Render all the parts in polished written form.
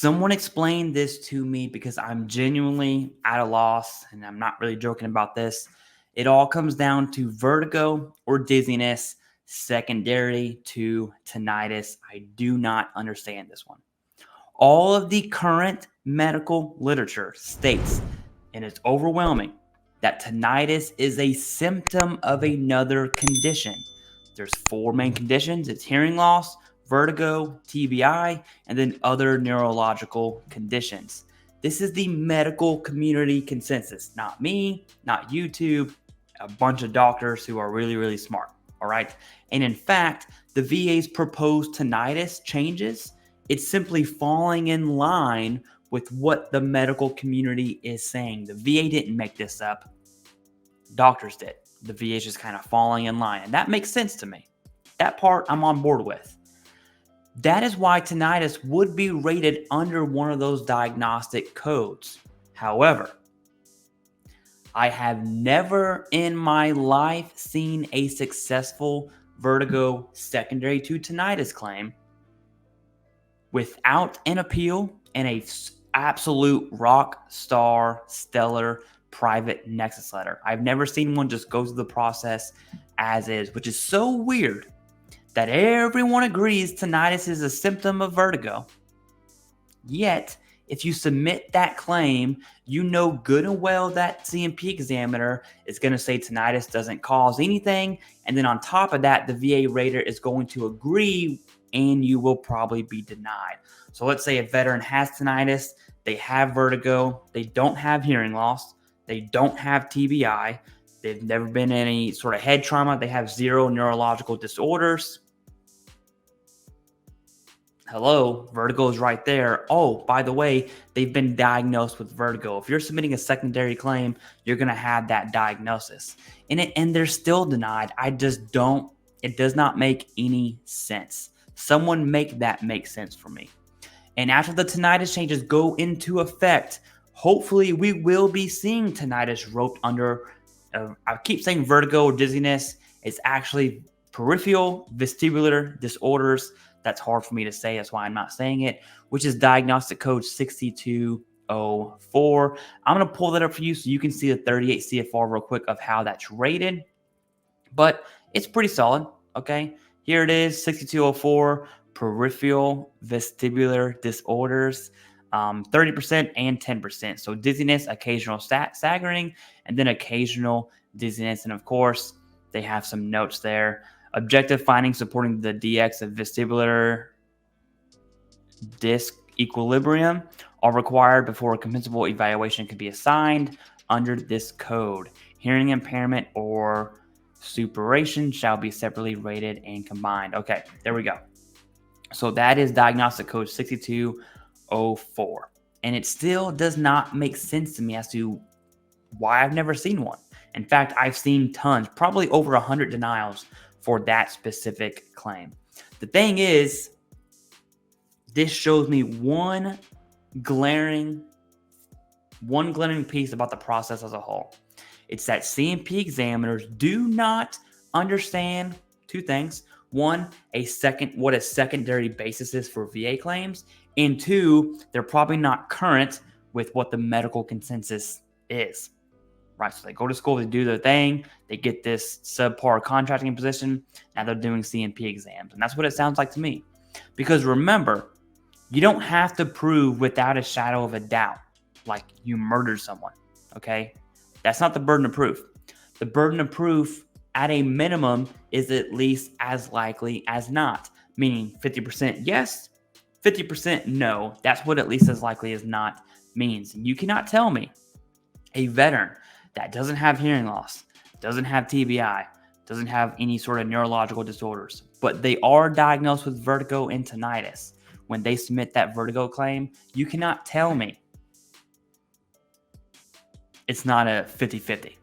Someone explain this to me because I'm genuinely at a loss, and I'm not really joking about this. It all comes down to vertigo or dizziness secondary to tinnitus. I do not understand this one. All of the current medical literature states, and it's overwhelming, that tinnitus is a symptom of another condition. There's four main conditions. It's hearing loss, vertigo, TBI, and then other neurological conditions. This is the medical community consensus, not me, not YouTube, a bunch of doctors who are really, really smart. All right. And in fact, the VA's proposed tinnitus changes, it's simply falling in line with what the medical community is saying. The VA didn't make this up. Doctors did. The VA is just kind of falling in line. And that makes sense to me. That part I'm on board with. That is why tinnitus would be rated under one of those diagnostic codes. However, I have never in my life seen a successful vertigo secondary to tinnitus claim without an appeal and a absolute rock star stellar private Nexus letter. I've never seen one just go through the process as is, which is so weird that everyone agrees tinnitus is a symptom of vertigo. Yet, if you submit that claim, you know good and well that C&P examiner is going to say tinnitus doesn't cause anything. And then on top of that, the VA rater is going to agree and you will probably be denied. So let's say a veteran has tinnitus, they have vertigo, they don't have hearing loss, they don't have TBI, they've never been in any sort of head trauma, they have zero neurological disorders. Hello, vertigo is right there. Oh, by the way, they've been diagnosed with vertigo. If you're submitting a secondary claim, you're going to have that diagnosis. And they're still denied. It does not make any sense. Someone make that make sense for me. And after the tinnitus changes go into effect, hopefully we will be seeing tinnitus roped under, I keep saying vertigo or dizziness. It's actually peripheral vestibular disorders. That's hard for me to say. That's why I'm not saying it, which is diagnostic code 6204. I'm going to pull that up for you so you can see the 38 CFR real quick of how that's rated. But it's pretty solid, okay? Here it is, 6204, peripheral vestibular disorders, 30% and 10%. So dizziness, occasional staggering, and then occasional dizziness. And of course, they have some notes there. Objective findings supporting the DX of vestibular disc equilibrium are required before a compensable evaluation can be assigned under this code. Hearing impairment or suppuration shall be separately rated and combined. Okay, there we go. So that is diagnostic code 6204. And it still does not make sense to me as to why I've never seen one. In fact, I've seen tons, probably over 100 denials for that specific claim. The thing is, this shows me one glaring piece about the process as a whole. It's that C&P examiners do not understand two things. One, what a secondary basis is for VA claims. And two, they're probably not current with what the medical consensus is. Right, so they go to school, they do their thing, they get this subpar contracting position, now they're doing C&P exams. And that's what it sounds like to me. Because remember, you don't have to prove without a shadow of a doubt, like you murdered someone, okay? That's not the burden of proof. The burden of proof, at a minimum, is at least as likely as not. Meaning 50% yes, 50% no. That's what at least as likely as not means. And you cannot tell me a veteran that doesn't have hearing loss, doesn't have TBI, doesn't have any sort of neurological disorders, but they are diagnosed with vertigo and tinnitus. When they submit that vertigo claim, you cannot tell me it's not a 50-50.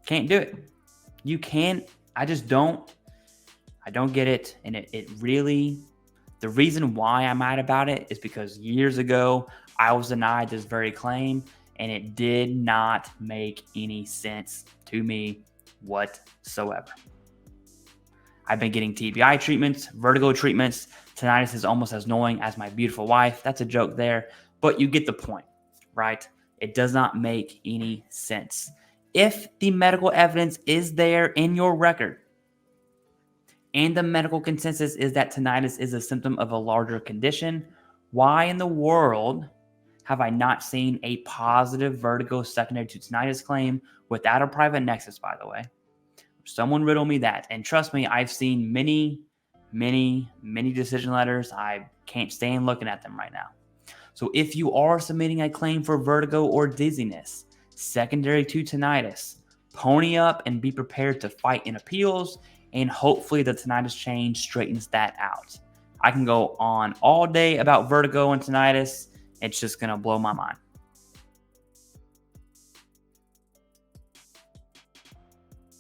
Can't do it. You can't. I don't get it. And it really, the reason why I'm mad about it is because years ago, I was denied this very claim. And it did not make any sense to me whatsoever. I've been getting TBI treatments, vertigo treatments, Tinnitus is almost as annoying as my beautiful wife. That's a joke there, but you get the point, right? It does not make any sense. If the medical evidence is there in your record and the medical consensus is that tinnitus is a symptom of a larger condition, why in the world have I not seen a positive vertigo secondary to tinnitus claim without a private nexus, by the way? Someone riddle me that. And trust me, I've seen many decision letters. I can't stand looking at them right now. So if you are submitting a claim for vertigo or dizziness secondary to tinnitus, pony up and be prepared to fight in appeals, and hopefully the tinnitus change straightens that out. I can go on all day about vertigo and tinnitus. It's just going to blow my mind.